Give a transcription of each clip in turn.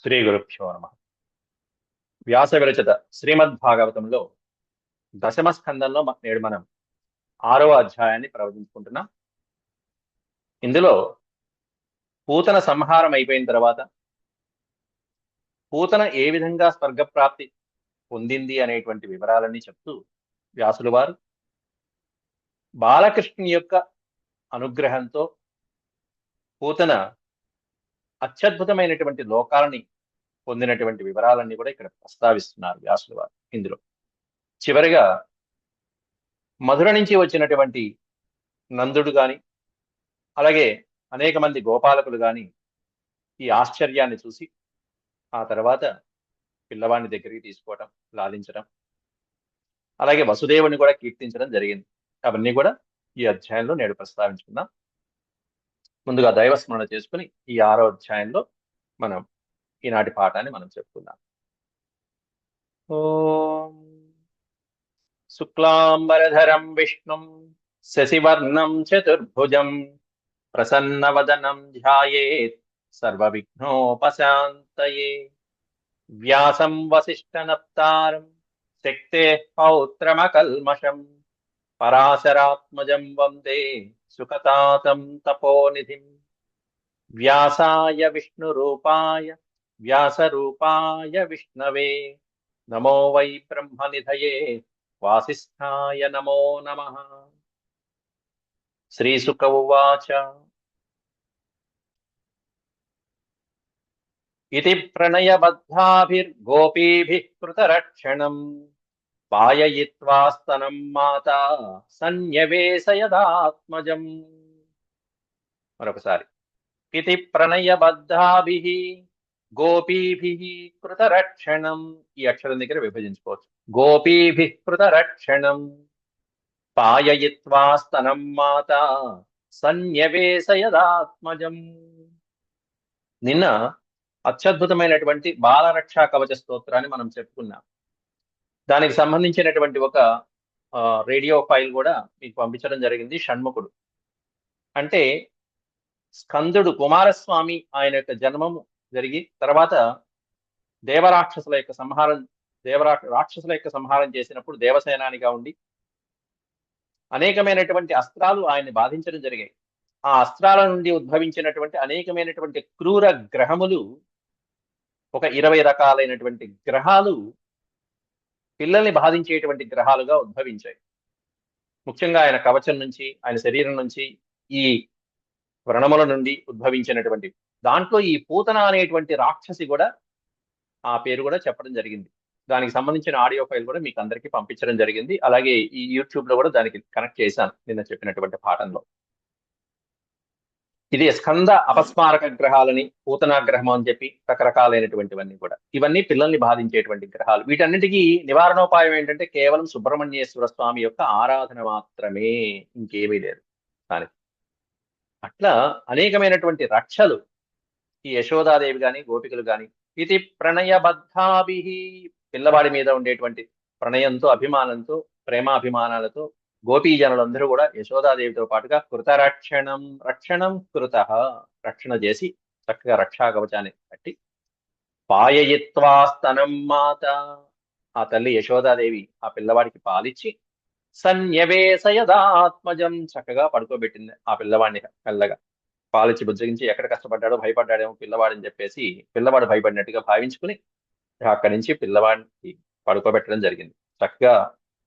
శ్రీ గురుభ్యో నమ. వ్యాస విరచిత శ్రీమద్భాగవతంలో దశమ స్కందంలో నేడు మనం 6వ అధ్యాయాన్ని ప్రవచించుకుంటున్నాం. ఇందులో పూతన సంహారం అయిపోయిన తర్వాత పూతన ఏ విధంగా స్వర్గప్రాప్తి పొందింది అనేటువంటి వివరాలన్నీ చెప్తూ వ్యాసులు వారు బాలకృష్ణుని యొక్క అనుగ్రహంతో పూతన అత్యద్భుతమైనటువంటి లోకాలని పొందినటువంటి వివరాలన్నీ కూడా ఇక్కడ ప్రస్తావిస్తున్నారు వ్యాసులు వారు. ఇందులో చివరిగా మధుర నుంచి వచ్చినటువంటి నందుడు గాని అలాగే అనేక మంది గోపాలకులు గాని ఈ ఆశ్చర్యాన్ని చూసి ఆ తర్వాత పిల్లవాడిని దగ్గరికి తీసుకోవటం, లాలించడం, అలాగే వసుదేవుని కూడా కీర్తించడం జరిగింది. అవన్నీ కూడా ఈ అధ్యాయంలో నేడు ప్రస్తావించుకుందాం. ముందుగా దైవస్మరణ చేసుకుని ఈ 6వ అధ్యాయంలో మనం ఈనాటి పాఠాన్ని మనం చెప్పుకుందాం. ఓం శుక్లాంబరధరం విష్ణుం శశివర్ణం చతుర్భుజం ప్రసన్నవదనం ధ్యాయేత్ సర్వవిఘ్నోపశాంతయే. వ్యాసం వసిష్ఠనప్తారం శక్తేః పౌత్రమకల్మషం పరాశరాత్మజం వందే సుఖతాతం తపోనిధిం. వ్యాసాయ విష్ణురూపాయ వ్యాసరూపాయ విష్ణవే నమో వై బ్రహ్మనిధయే వాసిష్ఠాయ నమో నమః. శ్రీశుక ఉవాచ ఇతి ప్రణయబద్ధాభిర్గోపీభిః కృతరక్షణం పాయయిత్వా స్తనం మాతా సన్యవేశయదాత్మజం. మరొకసారి. ఇతి ప్రణయబద్ధాభిః గోపీభిః కృతరక్షణం. ఈ అక్షరం దగ్గర విభజించుకోవచ్చు. గోపీభిః కృతరక్షణం పాయయిత్వా స్తనం మాతా సన్యవేశయదాత్మజం. నిన్న అత్యద్భుతమైనటువంటి బాలరక్షా కవచ స్తోత్రాన్ని మనం చెప్పుకున్నాం. దానికి సంబంధించినటువంటి ఒక రేడియో ఫైల్ కూడా మీకు పంపించడం జరిగింది. షణ్ముఖుడు అంటే స్కందుడు కుమారస్వామి ఆయన యొక్క జన్మము జరిగి తర్వాత రాక్షసుల యొక్క సంహారం చేసినప్పుడు దేవసేనానిగా ఉండి అనేకమైనటువంటి అస్త్రాలు ఆయన్ని బాధించడం జరిగాయి. ఆ అస్త్రాల నుండి ఉద్భవించినటువంటి అనేకమైనటువంటి క్రూర గ్రహములు, ఒక 20 రకాలైనటువంటి గ్రహాలు పిల్లల్ని బాధించేటువంటి గ్రహాలుగా ఉద్భవించాయి. ముఖ్యంగా ఆయన కవచం నుంచి, ఆయన శరీరం నుంచి, ఈ వ్రణముల నుండి ఉద్భవించినటువంటి దాంట్లో ఈ పూతన అనేటువంటి రాక్షసి కూడా ఆ పేరు కూడా చెప్పడం జరిగింది. దానికి సంబంధించిన ఆడియో ఫైల్ కూడా మీకు అందరికీ పంపించడం జరిగింది. అలాగే ఈ యూట్యూబ్ లో కూడా దానికి కనెక్ట్ చేశాను నిన్న చెప్పినటువంటి పాఠంలో. ఇది స్కంద అపస్మారక గ్రహాలని, పూతనా గ్రహం అని చెప్పి రకరకాలైనటువంటివన్నీ కూడా, ఇవన్నీ పిల్లల్ని బాధించేటువంటి గ్రహాలు. వీటన్నిటికీ నివారణోపాయం ఏంటంటే కేవలం సుబ్రహ్మణ్యేశ్వర స్వామి యొక్క ఆరాధన మాత్రమే, ఇంకేమీ లేదు దానికి. అట్లా అనేకమైనటువంటి రక్షలు ఈ యశోదాదేవి గాని గోపికలు గాని ఇది ప్రణయబద్ధాభి, పిల్లవాడి మీద ఉండేటువంటి ప్రణయంతో, అభిమానంతో, ప్రేమాభిమానాలతో గోపీజనులందరూ కూడా యశోదాదేవితో పాటుగా రక్షణం కృత, రక్షణ చేసి చక్కగా రక్షా కవచాన్ని కట్టి పాయయిత్వా స్తనం మాత, ఆ తల్లి యశోదాదేవి ఆ పిల్లవాడికి పాలిచ్చి సన్యవేశయదాత్మజం, చక్కగా పడుకోబెట్టింది ఆ పిల్లవాడిని. మెల్లగా పాలిచ్చి బుజ్జగించి, ఎక్కడ కష్టపడ్డాడో భయపడ్డాడేమో పిల్లవాడని చెప్పేసి పిల్లవాడు భయపడినట్టుగా భావించుకుని అక్కడి నుంచి పిల్లవాడికి పడుకోబెట్టడం జరిగింది. చక్కగా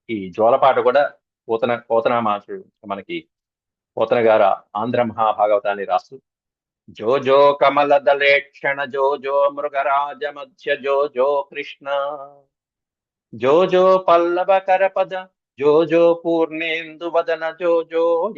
ఈ జోలపాట కూడా పోతనామాచుడు మనకి పోతన గారు ఆంధ్ర మహాభాగవతాన్ని రాస్తూ జో కమల దళేక్షణ జో మృగరాజ మధ్య జో కృష్ణ జో పల్లవ కరపద జో పూర్ణేందు వదన జో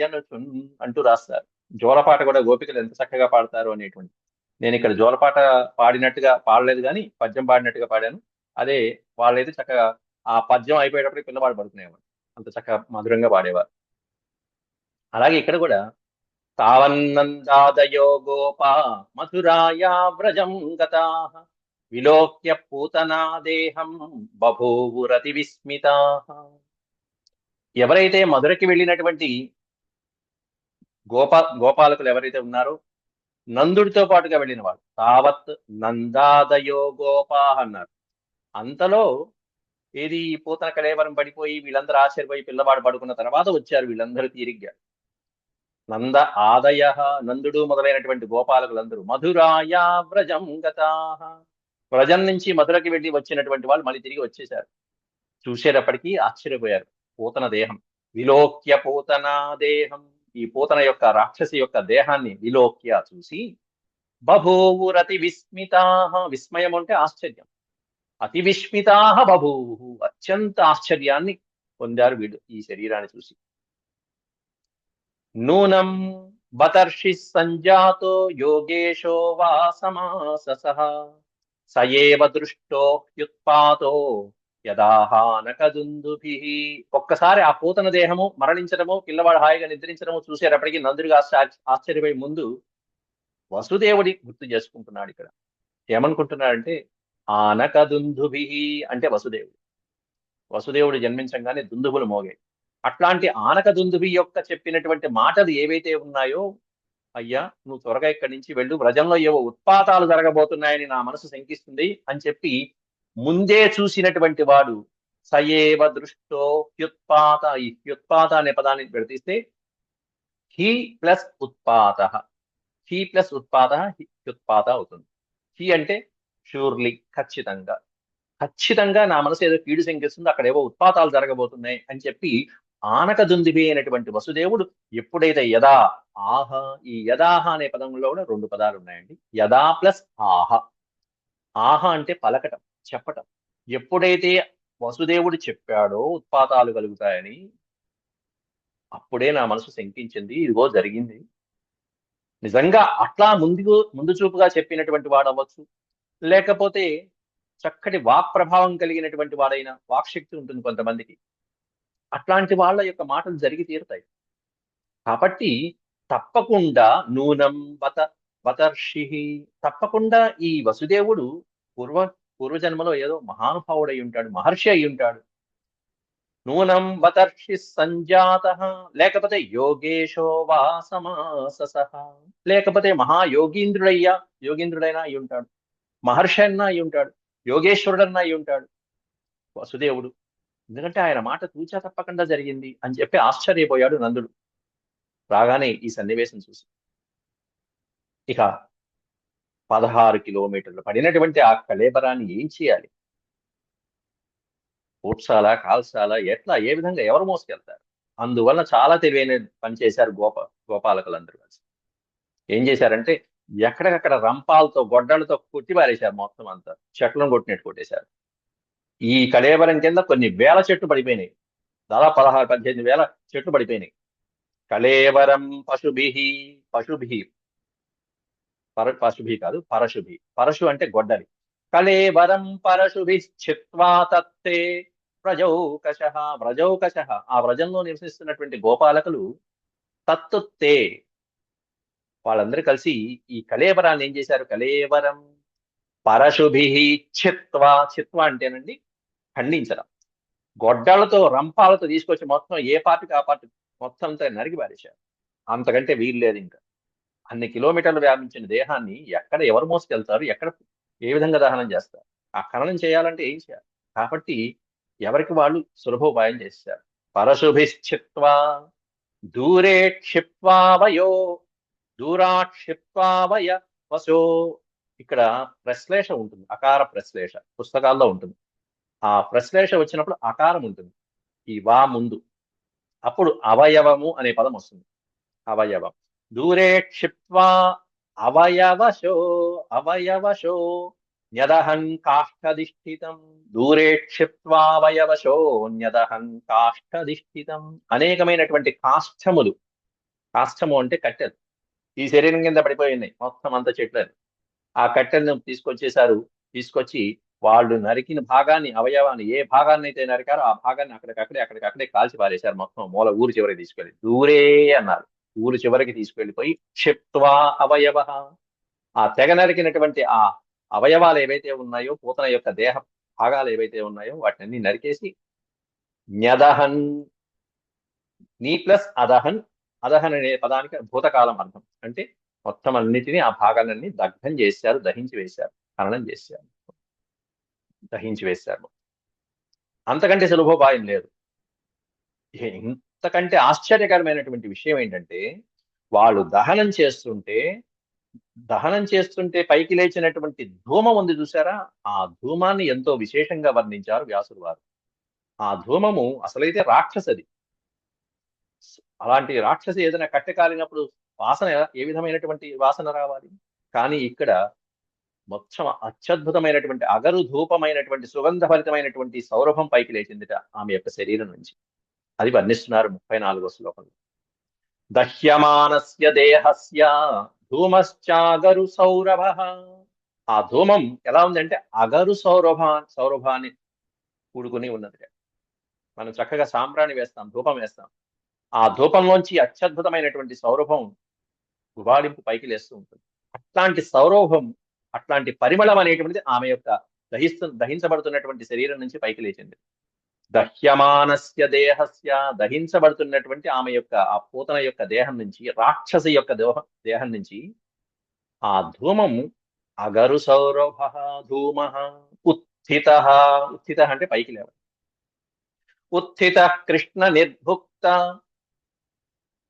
యనుచున్ అంటూ రాస్తారు. జోలపాట కూడా గోపికలు ఎంత చక్కగా పాడతారు అనేటువంటి. నేను ఇక్కడ జోలపాట పాడినట్టుగా పాడలేదు, కానీ పద్యం పాడినట్టుగా పాడాను. అదే వాళ్ళైతే చక్కగా ఆ పద్యం అయిపోయేటప్పుడు పిల్లవాడు పడుకునేవాడు, అంత చక్కగా మధురంగా పాడేవారు. అలాగే ఇక్కడ కూడా తావన్నందాదయో గోపా మధురాయా వ్రజం గతాః విలోక్య పూతనా దేహం బభూవురతి విస్మితాః. ఎవరైతే మధురకి వెళ్ళినటువంటి గోపాలకులు ఎవరైతే ఉన్నారో నందుడితో పాటుగా వెళ్ళిన వాళ్ళు, తావత్ నందాదయో గోపా అన్నారు. అంతలో ఏది పూతన కళేవరం పడిపోయి వీళ్ళందరూ ఆశ్చర్యపోయి పిల్లవాడు పడుకున్న తర్వాత వచ్చారు వీళ్ళందరూ తీరిగ్గా. నంద ఆదయ, నందుడు మొదలైనటువంటి గోపాలకులందరూ మధురాయా వ్రజం గతాః, వ్రజం నుంచి మధురకి వెళ్ళి వచ్చినటువంటి వాళ్ళు మళ్ళీ తిరిగి వచ్చేశారు. చూసేటప్పటికీ ఆశ్చర్యపోయారు. పూతన దేహం విలోక్య పూతన దేహం, ఈ పూతన యొక్క రాక్షసి యొక్క దేహాన్ని విలోక్య చూసి బభూవురతి విస్మితాః, విస్మయం అంటే ఆశ్చర్యం, అతి విస్మితాః బభూవు, అత్యంత ఆశ్చర్యాన్ని పొందారు వీళ్ళు ఈ శరీరాన్ని చూసి. నూనం బతర్షి సంజాతో యోగేశో వా సమాససః సయేవ దృష్టో హ్యుత్పాతో యదాహానకదుందుభిః. ఒక్కసారి ఆ పూతన దేహము మరణించడము, పిల్లవాడు హాయిగా నిద్రించడము చూసేటప్పటికి నందుడిగా ఆశ్చర్యపోయి ముందు వసుదేవుడి గుర్తు చేసుకుంటున్నాడు. ఇక్కడ ఏమనుకుంటున్నాడంటే ఆనకదుందుభిః అంటే వసుదేవుడు. వసుదేవుడు జన్మించగానే దుందుబులు మోగాయి. అట్లాంటి ఆనక దుందుభి యొక్క చెప్పినటువంటి మాటలు ఏవైతే ఉన్నాయో, అయ్యా నువ్వు త్వరగా ఇక్కడి నుంచి వెళ్ళు, వ్రజంలో ఏవో ఉత్పాతాలు జరగబోతున్నాయని నా మనసు శంకిస్తుంది అని చెప్పి ముందే చూసినటువంటి వాడు సయేవ దృష్టో హ్యుత్పాత, ఈ హ్యుత్పాత అనే పదాన్ని విడతీస్తే హి ప్లస్ ఉత్పాత, హి ప్లస్ ఉత్పాత హ్యుత్పాత అవుతుంది. హి అంటే షూర్లీ, ఖచ్చితంగా, ఖచ్చితంగా నా మనసు ఏదో కీడు శంకిస్తుంది, అక్కడ ఏవో ఉత్పాతాలు జరగబోతున్నాయి అని చెప్పి ఆనక దుందిబి అయినటువంటి వసుదేవుడు ఎప్పుడైతే యదా ఆహ, ఈ యదాహ అనే పదంలో కూడా రెండు పదాలు ఉన్నాయండి. యదా ప్లస్ ఆహ. ఆహ అంటే పలకటం, చెప్పటం. ఎప్పుడైతే వసుదేవుడు చెప్పాడో ఉత్పాతాలు కలుగుతాయని, అప్పుడే నా మనసు శంకించింది, ఇదిగో జరిగింది. నిజంగా అట్లా ముందు చూపుగా చెప్పినటువంటి వాడు అవ్వచ్చు, లేకపోతే చక్కటి వాక్ ప్రభావం కలిగినటువంటి వాడైనా, వాక్శక్తి ఉంటుంది కొంతమందికి, అట్లాంటి వాళ్ళ యొక్క మాటలు జరిగి తీరుతాయి. కాబట్టి తప్పకుండా నూనం వతర్షి, తప్పకుండా ఈ వసుదేవుడు పూర్వజన్మలో ఏదో మహానుభావుడై ఉంటాడు, మహర్షి అయి ఉంటాడు. నూనం వతర్షి సంజాత, లేకపోతే యోగేశో వా సమాససః, లేకపోతే మహాయోగీంద్రుడయ్యా, యోగీంద్రుడైనా అయి ఉంటాడు, మహర్షి అన్నా అయి ఉంటాడు, యోగేశ్వరుడన్నా అయి ఉంటాడు వసుదేవుడు. ఎందుకంటే ఆయన మాట తూచా తప్పకుండా జరిగింది అని చెప్పి ఆశ్చర్యపోయాడు నందుడు రాగానే ఈ సన్నివేశం చూసి. ఇక 16 కిలోమీటర్లు పడినటువంటి ఆ కళేబరాన్ని ఏం చేయాలి? పూడ్చాలా, కాల్చాలా, ఎట్లా, ఏ విధంగా, ఎవరు మోసుకెళ్తారు? అందువల్ల చాలా తెలివైన పని చేశారు గోపాలకులందరూ కలిసి. ఏం చేశారంటే ఎక్కడికక్కడ రంపాలతో గొడ్డలతో కొట్టి పారేశారు, మొత్తం అంతా చెట్లను కొట్టినట్టు కొట్టేశారు. ఈ కళేబరం కింద కొన్ని వేల చెట్లు పడిపోయినాయి, దాదాపు 16-18 వేల చెట్లు పడిపోయినాయి. కళేవరం పశుభి, పశుభి, పశుభి కాదు పరశుభి, పరశు అంటే గొడ్డలి. కళేవరం పరశుభి చిత్వా తత్తే వ్రజౌకశ, వ్రజౌకశ ఆ వ్రజంలో నివసిస్తున్నటువంటి గోపాలకులు తత్తుత్తే, వాళ్ళందరూ కలిసి ఈ కళేబరాన్ని ఏం చేశారు? కళేవరం పరశుభి చిత్వా, చిత్వా అంటేనండి ఖండించడం, గొడ్డలతో రంపాలతో తీసుకొచ్చి మొత్తం ఏ పార్టీకి ఆ పార్టీ మొత్తం అంతా నరికి పారేశారు. అంతకంటే వీలు లేదు ఇంకా. అన్ని కిలోమీటర్లు వ్యాపించిన దేహాన్ని ఎక్కడ ఎవరు మోసుకెళ్తారు, ఎక్కడ ఏ విధంగా దహనం చేస్తారు? ఆ ఖననం చేయాలంటే ఏం చేయాలి? కాబట్టి ఎవరికి వాళ్ళు సులభోపాయం చేశారు. పరశుభిశ్చిత్వా దూరే క్షిప్వా వయో, దూరాక్షిప్వా వయ వశో. ఇక్కడ ప్రశ్లేష ఉంటుంది, అకార ప్రశ్లేష పుస్తకాల్లో ఉంటుంది. ఆ ప్రశ్లేష వచ్చినప్పుడు అకారం ఉంటుంది ఈ వా ముందు, అప్పుడు అవయవము అనే పదం వస్తుంది. అవయవం. దూరే క్షిప్వా అవయవశో, అవయవశో న్యదహన్ కాష్ఠధిష్ఠితం, దూరే క్షిప్వావయవశో న్యదహన్ కాష్ఠధిష్ఠితం. అనేకమైనటువంటి కాష్ఠములు, కాష్ఠము అంటే కట్టెలు, ఈ శరీరం కింద పడిపోయి ఉన్నాయి మొత్తం అంత చెట్లు. ఆ కట్టెలను తీసుకొచ్చేసారు. తీసుకొచ్చి వాళ్ళు నరికిన భాగాన్ని, అవయవాన్ని, ఏ భాగాన్ని అయితే నరికారో ఆ భాగాన్ని అక్కడికక్కడే కాల్చి పారేశారు మొత్తం, మూల ఊరు చివరికి తీసుకెళ్ళి. దూరే అన్నారు, ఊరు చివరికి తీసుకెళ్లిపోయి క్షిప్వా అవయవ, ఆ తెగ నరికినటువంటి ఆ అవయవాలు ఏవైతే ఉన్నాయో, పూతన యొక్క దేహ భాగాలు ఏవైతే ఉన్నాయో వాటిని నరికేసి న్యదహన్, నీ ప్లస్ అదహన్, అదహన్ అనే పదానికి భూతకాలం అర్థం, అంటే మొత్తం అన్నిటినీ ఆ భాగాలన్నీ దగ్ధం చేశారు, దహించి వేశారు, ఖననం చేశారు, దహించి వేశారు. అంతకంటే సులభోపాయం లేదు. ఇంతకంటే ఆశ్చర్యకరమైనటువంటి విషయం ఏంటంటే, వాళ్ళు దహనం చేస్తుంటే పైకి లేచినటువంటి ధూమం ఉంది చూసారా? ఆ ధూమాన్ని ఎంతో విశేషంగా వర్ణించారు వ్యాసులు వారు. ఆ ధూమము అసలైతే రాక్షసది. అలాంటి రాక్షసి ఏదైనా కట్టె కాలినప్పుడు వాసన ఏ విధమైనటువంటి వాసన రావాలి? కానీ ఇక్కడ మొత్తం అత్యద్భుతమైనటువంటి అగరు ధూపమైనటువంటి సుగంధభరితమైనటువంటి సౌరభం పైకి లేచిందిట ఆమె యొక్క శరీరం నుంచి. అది వర్ణిస్తున్నారు 34వ శ్లోకంలో. దహ్యమానస్య దేహస్య ధూమశ్చాగరు సౌరభ. ఆ ధూమం ఎలా ఉందంటే అగరు సౌరభాన్ని కూడుకుని ఉన్నది. మనం చక్కగా సాంబ్రాణి వేస్తాం, ధూపం వేస్తాం. ఆ ధూపంలోంచి అత్యద్భుతమైనటువంటి సౌరభం గుబాళింపు పైకి లేస్తూ ఉంటుంది. అట్లాంటి సౌరభం, అట్లాంటి పరిమళం అనేటువంటిది ఆమె యొక్క దహించబడుతున్నటువంటి శరీరం నుంచి పైకి లేచింది. దహ్యమానస్య దేహస్య, దహించబడుతున్నటువంటి ఆమె యొక్క ఆ పూతన యొక్క దేహం నుంచి, రాక్షసి యొక్క దేహం నుంచి ఆ ధూమం అగరు సౌరభ ధూమ ఉత్థిత. ఉత్థిత అంటే పైకి లేవ. ఉత్థిత కృష్ణ నిర్భుక్త,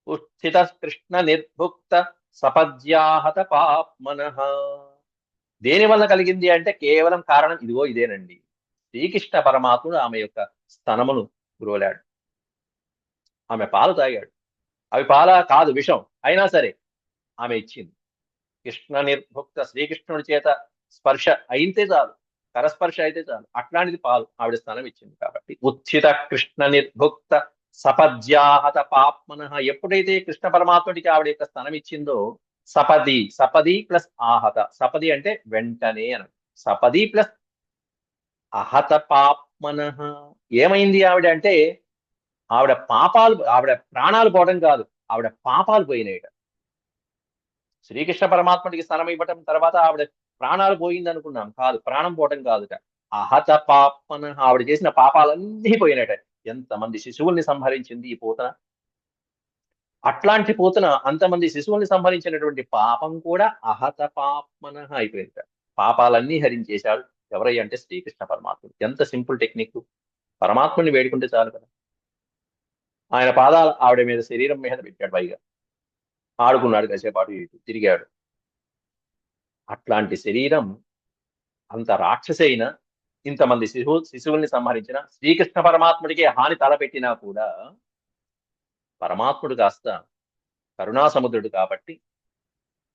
ఉత్థిత కృష్ణ నిర్భుక్త సపద్యాహత పాప్మన. దేని వల్ల కలిగింది అంటే కేవలం కారణం ఇదిగో ఇదేనండి. శ్రీకృష్ణ పరమాత్ముడు ఆమె యొక్క స్తనమును గురోలాడు, ఆమె పాలు తాగాడు. అవి పాల కాదు, విషం అయినా సరే ఆమె ఇచ్చింది. కృష్ణ నిర్భుక్త, శ్రీకృష్ణుడి చేత స్పర్శ అయితే చాలు, కరస్పర్శ అయితే చాలు, అట్లాంటిది పాలు ఆవిడ స్థానం ఇచ్చింది. కాబట్టి ఉత్థిత కృష్ణ నిర్భుక్త సపద్యాహత పాప్మన. ఎప్పుడైతే కృష్ణ పరమాత్ముడికి ఆవిడ యొక్క స్థానం ఇచ్చిందో, సపది, సపది ప్లస్ ఆహత, సపది అంటే వెంటనే అని, సపది ప్లస్ అహత పాప్మన. ఏమైంది ఆవిడ అంటే, ఆవిడ ప్రాణాలు పోవడం కాదు, ఆవిడ పాపాలు పోయినాయట. శ్రీకృష్ణ పరమాత్ముడికి స్థలం ఇవ్వటం తర్వాత ఆవిడ ప్రాణాలు పోయింది అనుకున్నాం, కాదు, ప్రాణం పోవటం కాదుట. అహత పాపన, ఆవిడ చేసిన పాపాలన్నీ పోయినట. ఎంతమంది శిశువుల్ని సంహరించింది ఈ పూతన. అట్లాంటి పూతన అంతమంది శిశువుల్ని సంహరించినటువంటి పాపం కూడా అహత పాపన అయిపోయింది. పాపాలన్నీ హరించేశాడు. ఎవరై అంటే శ్రీకృష్ణ పరమాత్ముడు. ఎంత సింపుల్ టెక్నిక్. పరమాత్ముని వేడుకుంటే చాలు కదా. ఆయన పాదాలు ఆవిడ మీద, శరీరం మీద పెట్టాడు, పైగా ఆడుకున్నాడు, కాసేపాటు ఇటు తిరిగాడు. అట్లాంటి శరీరం అంత రాక్షసైన, ఇంతమంది శిశువుల్ని సంహరించిన, శ్రీకృష్ణ పరమాత్ముడికి హాని తలపెట్టినా కూడా పరమాత్ముడు కాస్త కరుణాసముద్రుడు కాబట్టి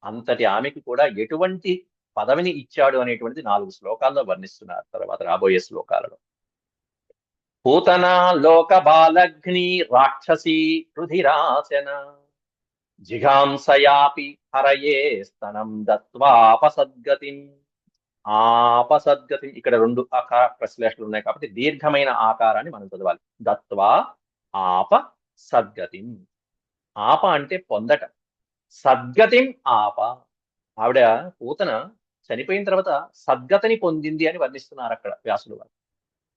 అంతటి ఆమెకి కూడా ఎటువంటి పదవిని ఇచ్చాడు అనేటువంటిది 4 శ్లోకాల్లో వర్ణిస్తున్నారు తర్వాత రాబోయే శ్లోకాలలో. పూతన లోక బాలగ్ని రాక్షసి రుధిరాసన జిఘాంసయాపి హరయే స్తనం దత్వాపసద్గతిం. ఆపసద్గతి, ఇక్కడ 2 ఆకార ప్రశ్లేషణలు ఉన్నాయి కాబట్టి దీర్ఘమైన ఆకారాన్ని మనం చదవాలి. దత్వా ఆప సద్గతిం. ఆప అంటే పొందట, సద్గతిం ఆప. ఆవిడ పూతన చనిపోయిన తర్వాత సద్గతిని పొందింది అని వర్ణిస్తున్నారు అక్కడ వ్యాసులు వారు.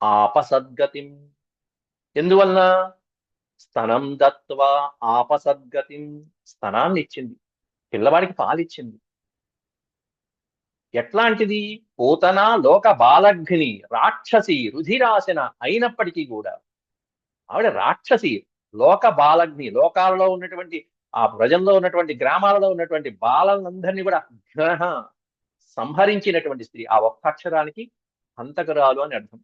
ఆపసద్గతిం ఎందువలన? స్తనం దత్వా ఆపసద్గతిం, స్తనాన్ని ఇచ్చింది, పిల్లవాడికి పాలిచ్చింది. ఎట్లాంటిది? పూతన లోక బాలగ్ని రాక్షసి రుధిరాసన అయినప్పటికీ కూడా ఆవిడ రాక్షసి, లోక బాలగ్ని, లోకాలలో ఉన్నటువంటి ఆ ప్రజల్లో ఉన్నటువంటి గ్రామాలలో ఉన్నటువంటి బాలలందరినీ కూడా గ్రహ సంహరించినటువంటి స్త్రీ. ఆ ఒక్క అక్షరానికి హంతకురాలు అని అర్థం.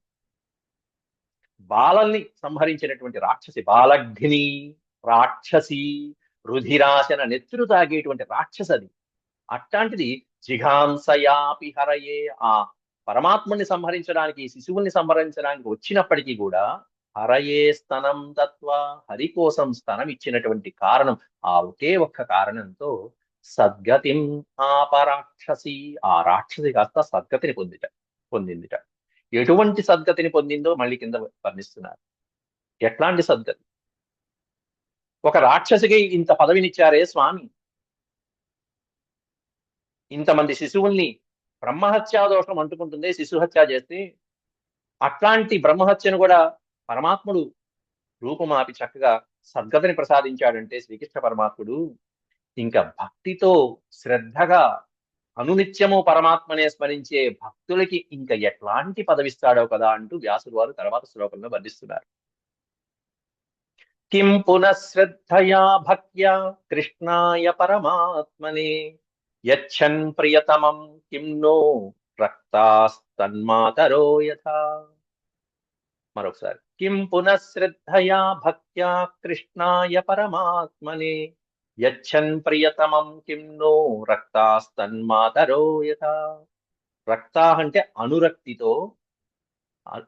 బాలల్ని సంహరించినటువంటి రాక్షసి, బాలగ్ని రాక్షసి, రుధిరాసన, నెత్తురు తాగేటువంటి రాక్షసది. అట్లాంటిది జిఘాంసయాపి హరయే, ఆ పరమాత్మని సంహరించడానికి, శిశువుల్ని సంహరించడానికి వచ్చినప్పటికీ కూడా హరయే స్తనం తత్వ, హరి కోసం స్తనం ఇచ్చినటువంటి కారణం, ఆ ఒకే ఒక్క కారణంతో సద్గతిం ఆపరాక్షసి, ఆ రాక్షసి కాస్త సద్గతిని పొందిందిట. ఎటువంటి సద్గతిని పొందిందో మళ్ళీ కింద వర్ణిస్తున్నారు. ఎట్లాంటి సద్గతి? ఒక రాక్షసికి ఇంత పదవినిచ్చారే స్వామి, ఇంతమంది శిశువుల్ని, బ్రహ్మహత్యా దోషం అంటుకుంటుంది శిశుహత్య చేస్తే, అట్లాంటి బ్రహ్మహత్యను కూడా పరమాత్ముడు రూపమాపి చక్కగా సద్గతిని ప్రసాదించాడంటే శ్రీకృష్ణ పరమాత్ముడు ఇంకా భక్తితో శ్రద్ధగా అనునిత్యము పరమాత్మనే స్మరించే భక్తులకి ఇంకా ఎట్లాంటి పదవిస్తాడో కదా అంటూ వ్యాసుడు వారు తర్వాత శ్లోకంలో వర్ణిస్తున్నారు. కిం పునః శ్రద్ధయా భక్త్యా కృష్ణాయ పరమాత్మనే యచ్చన్ ప్రియతమం కిం నో రక్తాస్తన్మాతరో యథా. మరొకసారి, కిం పునః శ్రద్ధయా భక్త్యా కృష్ణాయ పరమాత్మనే యచ్చన్ ప్రియతమం కిం నో రక్తాస్తన్మాతరో యథా. రక్తా అంటే అనురక్తితో,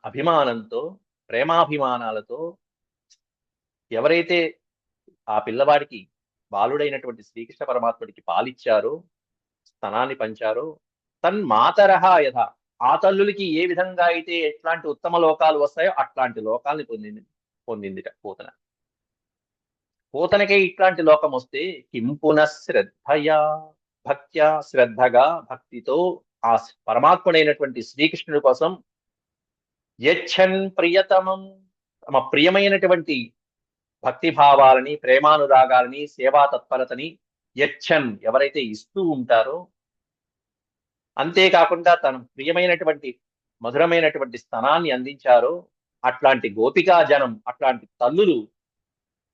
అభిమానంతో, ప్రేమాభిమానాలతో ఎవరైతే ఆ పిల్లవాడికి బాలుడైనటువంటి శ్రీకృష్ణ పరమాత్ముడికి పాలిచ్చారో, స్తనాన్ని పంచారో, తన్మాతరహ యథ, ఆ తల్లులకి ఏ విధంగా అయితే ఎట్లాంటి ఉత్తమ లోకాలు వస్తాయో అట్లాంటి లోకాల్ని పొందిందిట పూతన. పూతనకే ఇట్లాంటి లోకం వస్తే కిం పునః శ్రద్ధయా భక్త్యా, శ్రద్ధగా భక్తితో ఆ పరమాత్ముడైనటువంటి శ్రీకృష్ణుడి కోసం యచ్చన్ ప్రియతమం, తమ ప్రియమైనటువంటి భక్తి భావాలని, ప్రేమానురాగాలని, సేవా తత్పరతని యచ్చన్ ఎవరైతే ఇస్తూ ఉంటారో, అంతేకాకుండా తన ప్రియమైనటువంటి మధురమైనటువంటి స్తనాన్ని అందించారో అట్లాంటి గోపికా జనం, అట్లాంటి తల్లులు,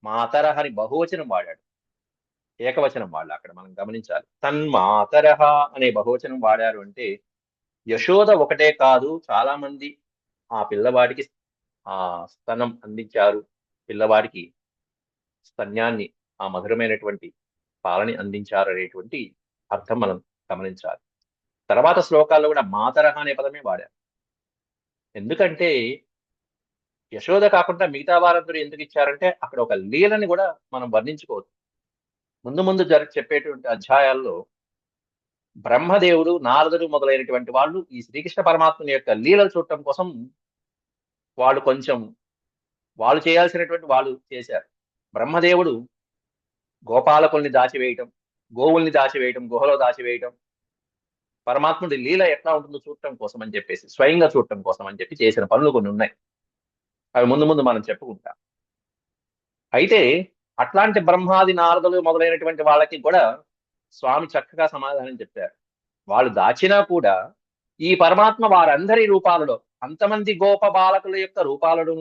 మాతరహ అని బహువచనం వాడాడు, ఏకవచనం వాళ్ళు అక్కడ మనం గమనించాలి. తన్మాతరహ అనే బహువచనం వాడారు అంటే యశోద ఒకటే కాదు, చాలా మంది ఆ పిల్లవాడికి ఆ స్తనం అందించారు, పిల్లవాడికి స్తన్యాన్ని, ఆ మధురమైనటువంటి పాలని అందించారు అనేటువంటి అర్థం మనం గమనించాలి. తర్వాత శ్లోకాల్లో కూడా మాతరహ అనే పదమే వాడారు. ఎందుకంటే యశోద కాకుండా మిగతా వారందరూ ఎందుకు ఇచ్చారంటే అక్కడ ఒక లీలని కూడా మనం వర్ణించుకోవచ్చు. ముందు ముందు చెప్పేటువంటి అధ్యాయాల్లో బ్రహ్మదేవుడు, నారదుడు మొదలైనటువంటి వాళ్ళు ఈ శ్రీకృష్ణ పరమాత్మని యొక్క లీలలు చూడటం కోసం వాళ్ళు కొంచెం వాళ్ళు చేయాల్సినటువంటి వాళ్ళు చేశారు. బ్రహ్మదేవుడు గోపాలకుల్ని దాచివేయటం, గోవుల్ని దాచివేయటం, గుహలో దాచివేయటం, పరమాత్ముడి లీల ఎట్లా ఉంటుందో చూడటం కోసం అని చెప్పేసి, స్వయంగా చూడటం కోసం అని చెప్పి చేసిన పనులు కొన్ని ఉన్నాయి. అవి ముందు ముందు మనం చెప్పుకుంటాం. అయితే అట్లాంటి బ్రహ్మాది నారదులు మొదలైనటువంటి వాళ్ళకి కూడా స్వామి చక్కగా సమాధానం చెప్పారు. వాళ్ళు దాచినా కూడా ఈ పరమాత్మ వారందరి రూపాలలో, అంతమంది గోప బాలకుల యొక్క రూపాలను,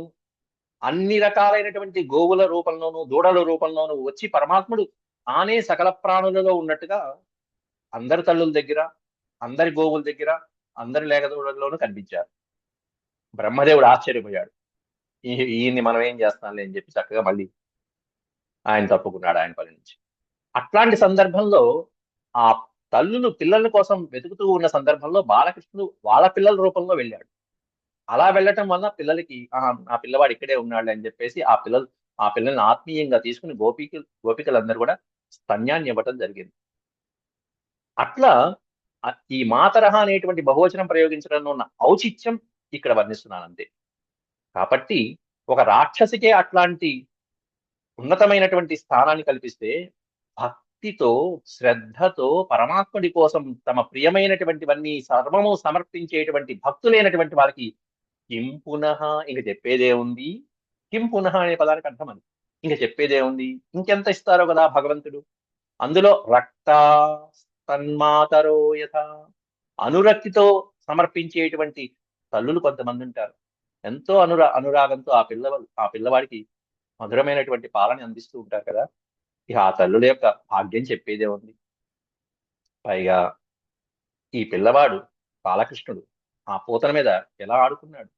అన్ని రకాలైనటువంటి గోవుల రూపంలోనూ, దూడల రూపంలోనూ వచ్చి పరమాత్ముడు తానే సకల ప్రాణులలో ఉన్నట్టుగా అందరి తల్లుల దగ్గర, అందరి గోవుల దగ్గర, అందరి లేగదూడల్లోనూ కనిపించారు. బ్రహ్మదేవుడు ఆశ్చర్యపోయాడు. ఈయన్ని మనం ఏం చేస్తాంలే అని చెప్పి చక్కగా మళ్ళీ ఆయన తప్పుకున్నాడు ఆయన పని నుంచి. అట్లాంటి సందర్భంలో ఆ తల్లులు పిల్లల కోసం వెతుకుతూ ఉన్న సందర్భంలో బాలకృష్ణుడు వాళ్ళ పిల్లల రూపంలో వెళ్ళాడు. అలా వెళ్ళటం వల్ల పిల్లలకి ఆ పిల్లవాడు ఇక్కడే ఉన్నాడు అని చెప్పేసి ఆ పిల్లల్ని ఆత్మీయంగా తీసుకుని గోపికలందరూ కూడా స్తన్యాన్ని ఇవ్వటం జరిగింది. అట్లా ఈ మాతరహ అనేటువంటి బహువచనం ప్రయోగించడంలో ఉన్న ఔచిత్యం ఇక్కడ వర్ణిస్తున్నాను అంతే. కాబట్టి ఒక రాక్షసికే అట్లాంటి ఉన్నతమైనటువంటి స్థానాన్ని కల్పిస్తే భక్తితో, శ్రద్ధతో పరమాత్ముడి కోసం తమ ప్రియమైనటువంటివన్నీ సర్వము సమర్పించేటువంటి భక్తులైనటువంటి వాళ్ళకి కిం పునః, ఇంక చెప్పేదే ఉంది. కిం పునః అనే పదానికి అర్థం అది. ఇంక చెప్పేదే ఉంది, ఇంకెంత ఇస్తారో కదా భగవంతుడు. అందులో రక్త తన్మాతరో యథ, అనురక్తితో సమర్పించేటువంటి తల్లులు కొంతమంది ఉంటారు. ఎంతో అనురాగంతో ఆ పిల్లవాడికి మధురమైనటువంటి పాలని అందిస్తూ ఉంటారు కదా. ఇక ఆ తల్లుల యొక్క భాగ్యం చెప్పేదే ఉంది. పైగా ఈ పిల్లవాడు బాలకృష్ణుడు ఆ పూతన మీద ఎలా ఆడుకున్నాడు.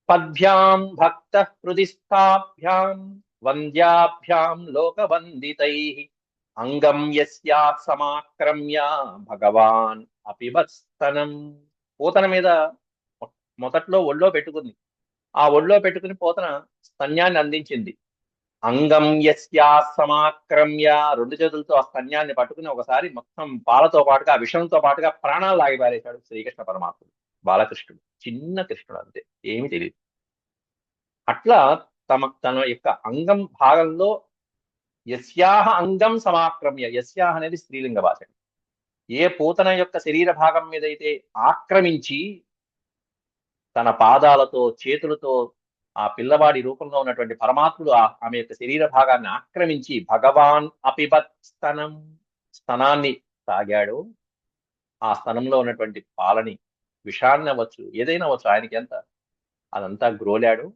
పద్భ్యాం భక్త హృదిస్థాభ్యాం వంద్యాభ్యాం లోకవందితై అంగం యస్యా సమాక్రమ్య భగవాన్ అపిబస్తనం. పూతన మీద మొదట్లో ఒళ్ళో పెట్టుకుంది. ఆ ఒళ్ళో పెట్టుకుని పూతన స్తన్యాన్ని అందించింది. అంగం యస్యా సమాక్రమ్య, రెండు చేతులతో ఆ స్తన్యాన్ని పట్టుకుని ఒకసారి మొత్తం పాలతో పాటుగా, విషంతో పాటుగా ప్రాణాలు లాగి పారేశాడు శ్రీకృష్ణ పరమాత్ముడు. బాలకృష్ణుడు చిన్న కృష్ణుడు అంతే, ఏమీ తెలియదు. అట్లా తన యొక్క అంగం భాగంలో యస్యాహ అంగం సమాక్రమ్య, యస్యాహ అనేది స్త్రీలింగ భాష. ఏ పూతన యొక్క శరీర భాగం మీద అయితే ఆక్రమించి తన పాదాలతో, చేతులతో ఆ పిల్లవాడి రూపంలో ఉన్నటువంటి పరమాత్ముడు ఆమె యొక్క శరీర భాగాన్ని ఆక్రమించి భగవాన్ అపిబత్ స్తనం, స్తనాన్ని తాగాడు. ఆ స్తనంలో ఉన్నటువంటి పాలని, విషాన్ని అవ్వచ్చు, ఏదైనా అవ్వచ్చు, ఆయనకి ఎంత అదంతా గ్రోలాడు.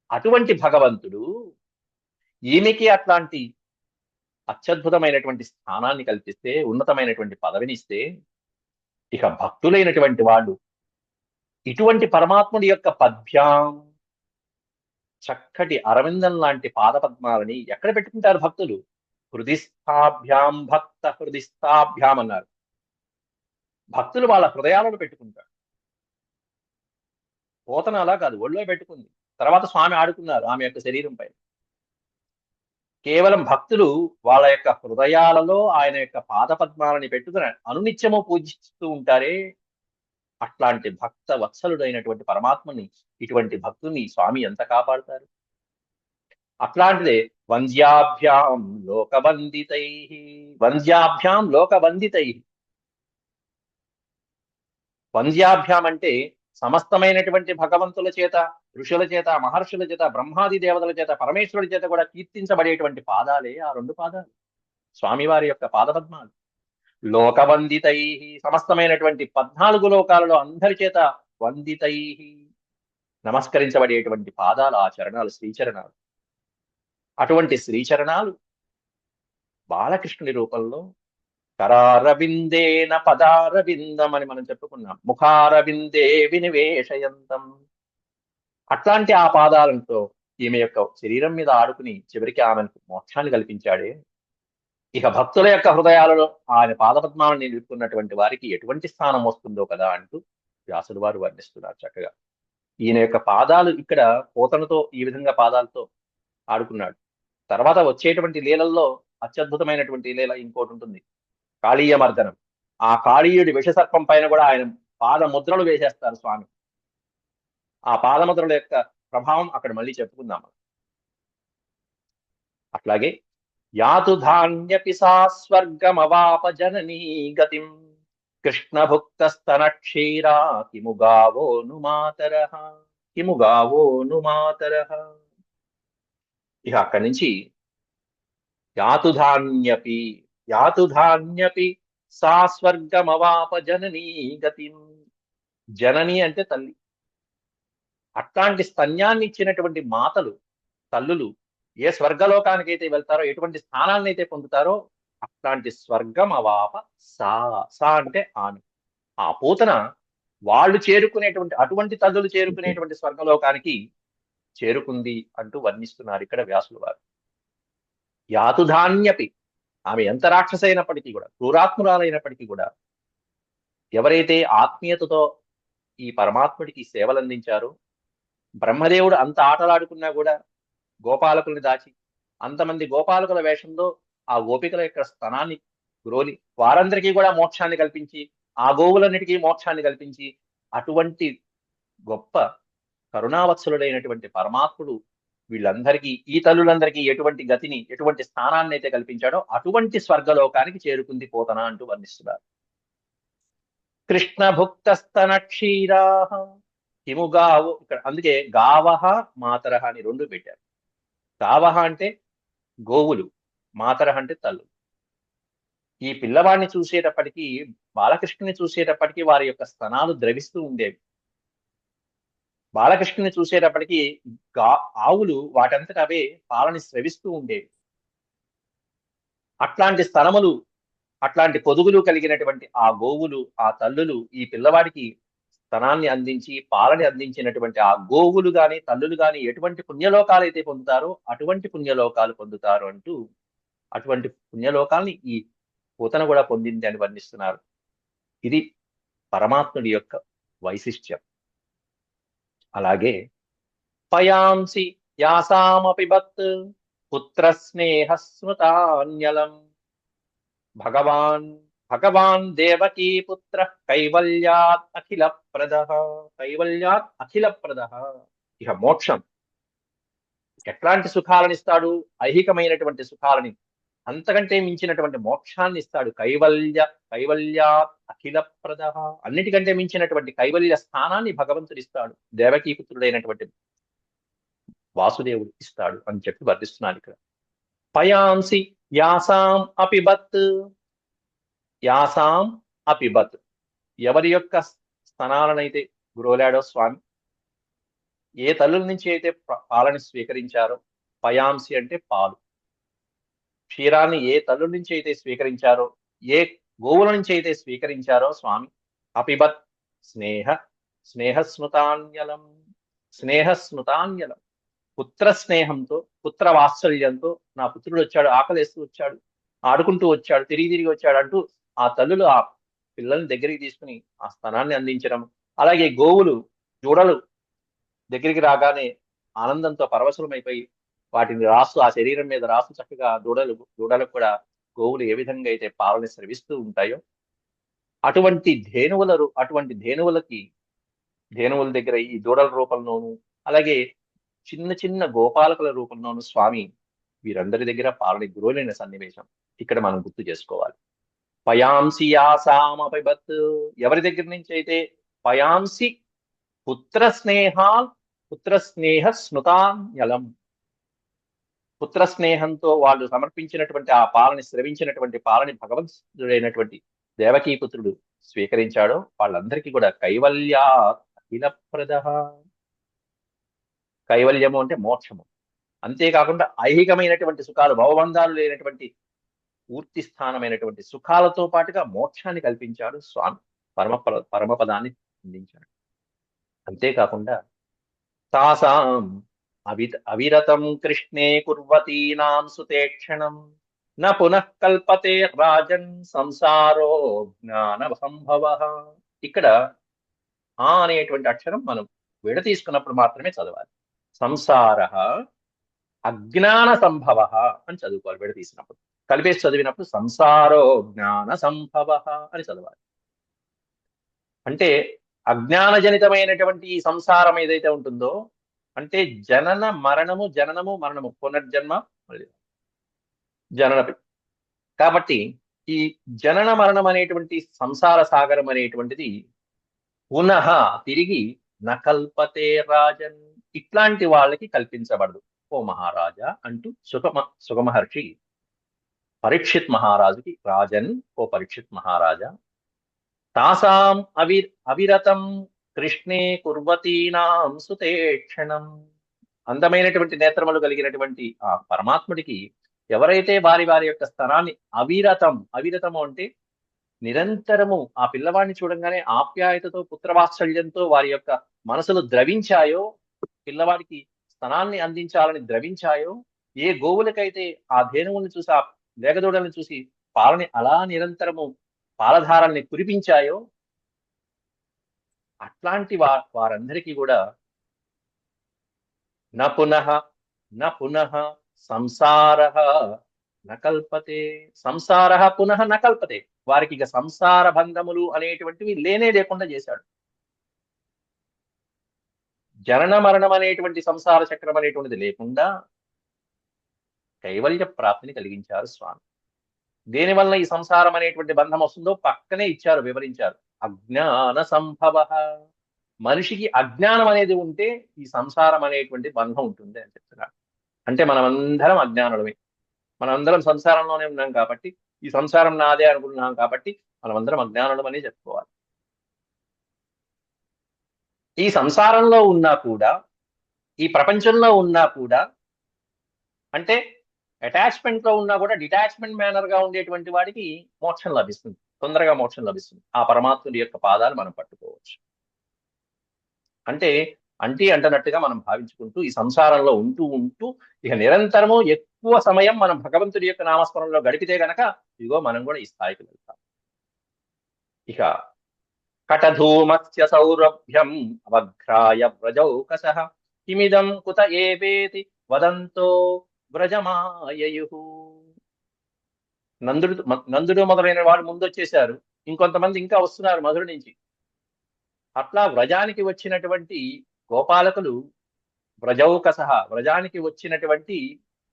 అటువంటి భగవంతుడు ఈమెకి అట్లాంటి అత్యద్భుతమైనటువంటి స్థానాన్ని కల్పిస్తే, ఉన్నతమైనటువంటి పదవినిస్తే, ఇక భక్తులైనటువంటి వాళ్ళు ఇటువంటి పరమాత్ముడి యొక్క పద్భ్యాం, చక్కటి అరవిందం లాంటి పాదపద్మాలని ఎక్కడ పెట్టుకుంటారు భక్తులు? హృదిస్థాభ్యాం భక్త హృదిస్థాభ్యాం అన్నారు. భక్తులు వాళ్ళ హృదయాలను పెట్టుకుంటారు. పోతన అలా కాదు, ఒళ్ళో పెట్టుకుంది. తర్వాత స్వామి ఆడుకున్నారు ఆమె యొక్క శరీరం పైన. కేవలం భక్తులు వాళ్ళ యొక్క హృదయాలలో ఆయన యొక్క పాదపద్మాలని పెట్టుకుని అనునిత్యము పూజిస్తూ ఉంటారే, అట్లాంటి భక్త వత్సలుడైనటువంటి పరమాత్మని, ఇటువంటి భక్తుని స్వామి ఎంత కాపాడుతారు? అట్లాంటిదే వంద్యాభ్యాం లోకవందితై, వంద్యాభ్యాం లోకవందితై. వంద్యాభ్యాం అంటే సమస్తమైనటువంటి భగవంతుల చేత, ఋషుల చేత, మహర్షుల చేత, బ్రహ్మాది దేవతల చేత, పరమేశ్వరుడి చేత కూడా కీర్తించబడేటువంటి పాదాలే ఆ రెండు పాదాలు, స్వామివారి యొక్క పాదపద్మాలు. లోకవందితై, సమస్తమైనటువంటి 14 లోకాలలో అందరి చేత వందితై, నమస్కరించబడేటువంటి పాదాలు ఆ చరణాలు, శ్రీచరణాలు. అటువంటి శ్రీచరణాలు బాలకృష్ణుని రూపంలో కరారవిందేన పదారవిందం అని మనం చెప్పుకున్నాం. ముఖారవిందే వినివేశయంతం. అట్లాంటి ఆ పాదాలతో ఈమె యొక్క శరీరం మీద ఆడుకుని చివరికి ఆమెకు మోక్షాన్ని కల్పించాడే. ఇక భక్తుల యొక్క హృదయాలలో ఆయన పాదపద్మాలను నిలుపుకున్నటువంటి వారికి ఎటువంటి స్థానం వస్తుందో కదా అంటూ వ్యాసుడు వారు వర్ణిస్తున్నారు చక్కగా. ఈయన యొక్క పాదాలు ఇక్కడ పోతనతో ఈ విధంగా పాదాలతో ఆడుకున్నాడు. తర్వాత వచ్చేటువంటి లీలల్లో అత్యద్భుతమైనటువంటి లీల ఇంకోటి ఉంటుంది, కాళీయ మర్దనం. ఆ కాళీయుడి విషసర్పం పైన కూడా ఆయన పాదముద్రలు వేసేస్తారు స్వామి. ఆ పాదముద్రల యొక్క ప్రభావం అక్కడ మళ్ళీ చెప్పుకుందాం. అట్లాగే యాతు ధాన్యపి సా స్వర్గమవాప జననీ గతిం కృష్ణభుక్తస్తన క్షీరా కిము గావో ను మాతరః, కిము గావో ను మాతరః. ఇక అక్కడి నుంచి యాతు ధాన్యపి, యాతు ధాన్యపి సా స్వర్గమవాప జననీ గతిం. జనని అంటే తల్లి. అట్లాంటి స్తన్యాన్ని ఇచ్చినటువంటి మాతలు, తల్లులు ఏ స్వర్గలోకానికైతే వెళ్తారో, ఎటువంటి స్థానాన్ని అయితే పొందుతారో, అట్లాంటి స్వర్గం అవాప సా, సా అంటే ఆమె. ఆ పూతన వాళ్ళు చేరుకునేటువంటి, అటువంటి తల్లులు చేరుకునేటువంటి స్వర్గలోకానికి చేరుకుంది అంటూ వర్ణిస్తున్నారు ఇక్కడ వ్యాసుల వారు. యాతుధాన్యపి, ఆమె ఎంత రాక్షస అయినప్పటికీ కూడా, క్రూరాత్మురాలైనప్పటికీ కూడా, ఎవరైతే ఆత్మీయతతో ఈ పరమాత్ముడికి సేవలు అందించారో, బ్రహ్మదేవుడు అంత ఆటలాడుకున్నా కూడా గోపాలకుల్ని దాచి, అంతమంది గోపాలకుల వేషంలో ఆ గోపికల యొక్క స్థనాన్ని గ్రోలి వారందరికీ కూడా మోక్షాన్ని కల్పించి, ఆ గోవులన్నిటికీ మోక్షాన్ని కల్పించి, అటువంటి గొప్ప కరుణావత్సలుడైనటువంటి పరమాత్ముడు వీళ్ళందరికీ, ఈ తల్లులందరికీ ఎటువంటి గతిని, ఎటువంటి స్థానాన్ని అయితే కల్పించాడో అటువంటి స్వర్గలోకానికి చేరుకుంది పోతన అంటూ వర్ణిస్తున్నారు. కృష్ణ భుక్తస్తన క్షీరా కిము గావు, ఇక్కడ అందుకే గావహ మాతరహ అని రెండు పెట్టారు. గావహ అంటే గోవులు, మాతరహ అంటే తల్లు. ఈ పిల్లవాడిని చూసేటప్పటికీ, బాలకృష్ణుని చూసేటప్పటికీ వారి యొక్క స్తనాలు ద్రవిస్తూ ఉండేవి. బాలకృష్ణుని చూసేటప్పటికీ ఆవులు వాటంతట అవే పాలని స్రవిస్తూ ఉండేవి. అట్లాంటి స్తనములు, అట్లాంటి పొదుగులు కలిగినటువంటి ఆ గోవులు, ఆ తల్లులు ఈ పిల్లవాడికి స్తనాన్ని అందించి పాలని అందించినటువంటి ఆ గోవులు గాని, తల్లులు గాని ఎటువంటి పుణ్యలోకాలు అయితే పొందుతారో అటువంటి పుణ్యలోకాలు పొందుతారు అంటూ, అటువంటి పుణ్యలోకాల్ని ఈ పూతన కూడా పొందింది అని వర్ణిస్తున్నారు. ఇది పరమాత్ముడి యొక్క వైశిష్ట్యం. అలాగే పయాంసి యాసామపిబత్ పుత్ర స్నేహ స్మృతాన్యలం భగవాన్, భగవాన్ దేవకీ పుత్ర కైవల్యాత్ అఖిల ప్రద, కైవల్యాత్ అఖిల ప్రద. ఇక మోక్షం ఎట్లాంటి సుఖాలను ఇస్తాడు? ఐహికమైనటువంటి సుఖాలని, అంతకంటే మించినటువంటి మోక్షాన్ని ఇస్తాడు. కైవల్యాత్ అఖిల ప్రద, అన్నిటికంటే మించినటువంటి కైవల్య స్థానాన్ని భగవంతుడు ఇస్తాడు దేవకీ పుత్రుడైనటువంటి వాసుదేవుడు ఇస్తాడు అని చెప్పి వర్ణిస్తున్నాడు ఇక్కడ. పయాంసి యాసాం అపిబత్, యాసాం అపిబత్, ఎవరి యొక్క స్తనాలనైతే గ్రోలాడో స్వామి, ఏ తల్లుల నుంచి అయితే పాలని స్వీకరించారో, పయాంసి అంటే పాలు, క్షీరాన్ని ఏ తల్లుల నుంచి అయితే స్వీకరించారో, ఏ గోవుల నుంచి అయితే స్వీకరించారో స్వామి, అపిబత్ స్నేహ స్నేహస్మృతాన్యలం, స్నేహస్మృతాన్యలం, పుత్ర స్నేహంతో, పుత్ర వాత్సల్యంతో, నా పుత్రుడు వచ్చాడు, ఆకలేస్తూ వచ్చాడు, ఆడుకుంటూ వచ్చాడు, తిరిగి తిరిగి వచ్చాడు అంటూ ఆ తల్లులు ఆ పిల్లల్ని దగ్గరికి తీసుకుని ఆ స్తనాన్ని అందించడం, అలాగే గోవులు జూడలు దగ్గరికి రాగానే ఆనందంతో పరవశులమైపోయి వాటిని రాసు, ఆ శరీరం మీద రాసు చక్కగా దూడలకు కూడా గోవులు ఏ విధంగా అయితే పాలని స్రవిస్తూ ఉంటాయో అటువంటి ధేనువుల దగ్గర ఈ దూడల రూపంలోను, అలాగే చిన్న చిన్న గోపాలకుల రూపంలోను స్వామి వీరందరి దగ్గర పాలని గురువులైన సన్నివేశం ఇక్కడ మనం గుర్తు చేసుకోవాలి. పయాంసి యాసామపిబత్, ఎవరి దగ్గర నుంచి అయితే పయాంసి పుత్ర స్నేహ స్మృతాన్యలం, పుత్ర స్నేహంతో వాళ్ళు సమర్పించినటువంటి ఆ పాలని, స్రవించినటువంటి పాలని భగవంతుడైనటువంటి దేవకీపుత్రుడు స్వీకరించాడో వాళ్ళందరికీ కూడా కైవల్యా అఖిలప్రద, కైవల్యము అంటే మోక్షము, అంతేకాకుండా ఐహికమైనటువంటి సుఖాలు, భవబంధాలు లేనటువంటి పూర్తి స్థానమైనటువంటి సుఖాలతో పాటుగా మోక్షాన్ని కల్పించాడు స్వామి, పరమపదాన్ని అందించాడు. అంతేకాకుండా తాసాం అవిరతం కృష్ణే కుర్వతీనాం సుతేక్షణం న పునః కల్పతే రాజన్ సంసారో జ్ఞాన సంభవ. ఇక్కడ ఆ అనేటువంటి అక్షరం మనం విడ తీసుకున్నప్పుడు మాత్రమే చదవాలి. సంసార అజ్ఞాన సంభవ అని చదువుకోవాలి విడ తీసినప్పుడు. కలిపేసి చదివినప్పుడు సంసారో జ్ఞాన సంభవ అని చదవాలి. అంటే అజ్ఞానజనితమైనటువంటి ఈ సంసారం ఏదైతే ఉంటుందో, అంటే జననము మరణము, పునర్జన్మ, జనన. కాబట్టి ఈ జనన మరణం అనేటువంటి సంసార సాగరం అనేటువంటిది పునః తిరిగి నకల్పతే రాజన్, ఇట్లాంటి వాళ్ళకి కల్పించబడదు ఓ మహారాజా అంటూ సుఖమహర్షి పరీక్షిత్ మహారాజుకి, రాజన్ ఓ పరీక్షిత్ మహారాజా, తాసాం అవిరతం కృష్ణే కుర్వతీనాం సుతేక్షణం, అందమైనటువంటి నేత్రములు కలిగినటువంటి ఆ పరమాత్ముడికి ఎవరైతే వారి వారి యొక్క స్థానాన్ని అవిరతము అంటే నిరంతరము ఆ పిల్లవాడిని చూడంగానే ఆప్యాయతతో, పుత్రవాత్సల్యంతో వారి యొక్క మనసులు ద్రవించాయో, పిల్లవాడికి స్థనాన్ని అందించాలని ద్రవించాయో, ఏ గోవులకైతే ఆ ధేనువుల్ని చూసి, ఆ లేగదూడల్ని చూసి పాలని అలా నిరంతరము పాలధారాల్ని కురిపించాయో, అట్లాంటి వారందరికీ కూడా న పునః సంసార నకల్పతే, సంసార పునః నకల్పతే, వారికి ఇక సంసార బంధములు అనేటువంటివి లేనే లేకుండా చేశాడు. జనన మరణం అనేటువంటి సంసార చక్రం అనేటువంటిది లేకుండా కైవల్య ప్రాప్తిని కలిగించారు స్వామి. దేనివల్ల ఈ సంసారం అనేటువంటి బంధం వస్తుందో పక్కనే ఇచ్చారు, వివరించారు. అజ్ఞాన సంభవ, మనిషికి అజ్ఞానం అనేది ఉంటే ఈ సంసారం అనేటువంటి బంధం ఉంటుంది అని చెప్తున్నారు. అంటే మనమందరం అజ్ఞానులమే, మనమందరం సంసారంలోనే ఉన్నాం కాబట్టి, ఈ సంసారం నాదే అనుకుంటున్నాం కాబట్టి మనమందరం అజ్ఞానులం అని చెప్పుకోవాలి. ఈ సంసారంలో ఉన్నా కూడా, ఈ ప్రపంచంలో ఉన్నా కూడా, అంటే అటాచ్మెంట్ లో ఉన్నా కూడా డిటాచ్మెంట్ మేనర్ గా ఉండేటువంటి వాడికి మోక్షం లభిస్తుంది, తొందరగా మోక్షం లభిస్తుంది. ఆ పరమాత్ముడి యొక్క పాదాలు మనం పట్టుకోవచ్చు. అంటే అంటనట్టుగా మనం భావించుకుంటూ ఈ సంసారంలో ఉంటూ ఇక నిరంతరము ఎక్కువ సమయం మనం భగవంతుడి యొక్క నామస్మరణలో గడిపితే గనక ఇదిగో మనం కూడా ఈ స్థాయికి వెళ్తాం. ఇక కటధూమస్య సౌరభ్యం అవఘ్రాయ వ్రజౌకసః కిమిదం కుత ఏవేతి వదంతో వ్రజమాయయు. నందుడు మొదలైన వాడు ముందు వచ్చేశారు, ఇంకొంతమంది ఇంకా వస్తున్నారు మధుర నుంచి. అట్లా వ్రజానికి వచ్చినటువంటి గోపాలకులు, వ్రజౌకసః, వ్రజానికి వచ్చినటువంటి